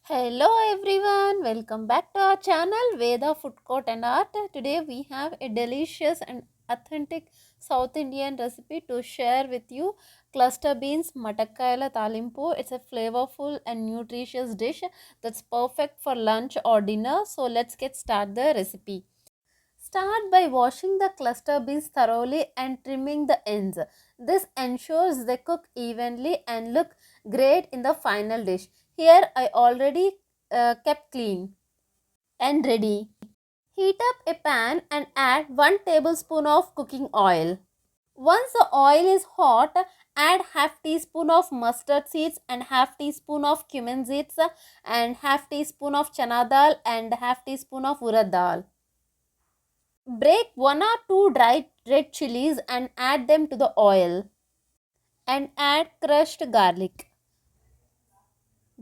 Hello everyone, welcome back to our channel Veda Food Court and Art. Today we have a delicious and authentic South Indian recipe to share with you. Cluster beans Mattakayala talimpu. It's a flavorful and nutritious dish that's perfect for lunch or dinner. So let's get started the recipe. Start by washing the cluster beans thoroughly and trimming the ends. This ensures they cook evenly and look great in the final dish. Here I already kept clean and ready. Heat up a pan and add 1 tablespoon of cooking oil. Once the oil is hot, add half teaspoon of mustard seeds and half teaspoon of cumin seeds and half teaspoon of chana dal and half teaspoon of urad dal. Break 1 or 2 dried red chilies and add them to the oil and add crushed garlic.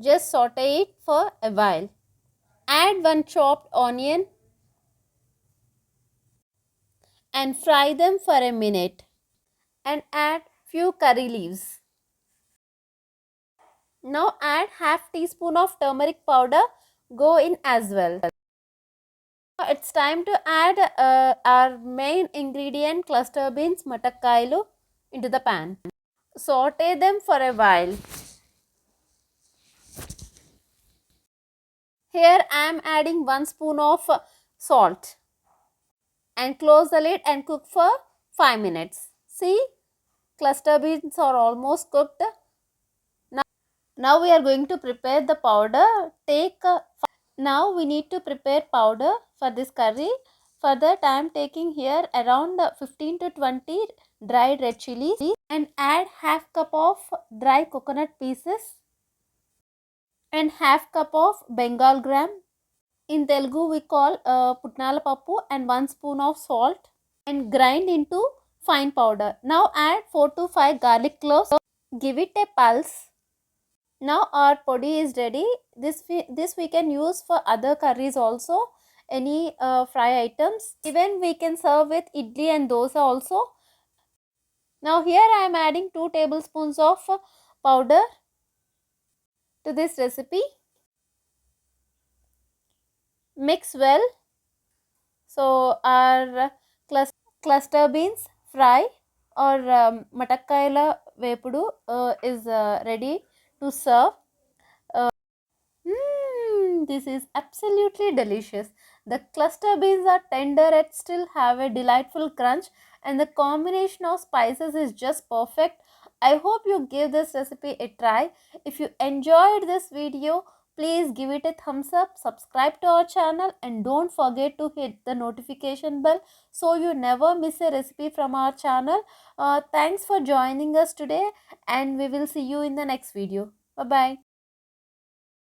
Just saute it for a while. Add 1 chopped onion and fry them for a minute and add few curry leaves. Now add half teaspoon of turmeric powder, go in as well. It's time to add our main ingredient cluster beans Mattakayala into the pan. Saute them for a while. Here I am adding 1 spoon of salt and close the lid and cook for 5 minutes. See, cluster beans are almost cooked. Now we are going to prepare the powder. Now we need to prepare powder for this curry. For that I am taking here around 15 to 20 dried red chilies and add half cup of dry coconut pieces and half cup of Bengal gram. In Telugu we call putnala pappu and 1 spoon of salt and grind into fine powder. Now add 4 to 5 garlic cloves. Give it a pulse. Now our podi is ready. This we can use for other curries also. Any fry items. Even we can serve with idli and dosa also. Now here I am adding 2 tablespoons of powder to this recipe. Mix well. So our cluster beans fry or Mattakayala vepudu is ready to serve. This is absolutely delicious. The cluster beans are tender yet still have a delightful crunch, and the combination of spices is just perfect. I hope you give this recipe a try. If you enjoyed this video, please give it a thumbs up, subscribe to our channel and don't forget to hit the notification bell so you never miss a recipe from our channel. Thanks for joining us today and we will see you in the next video. Bye bye.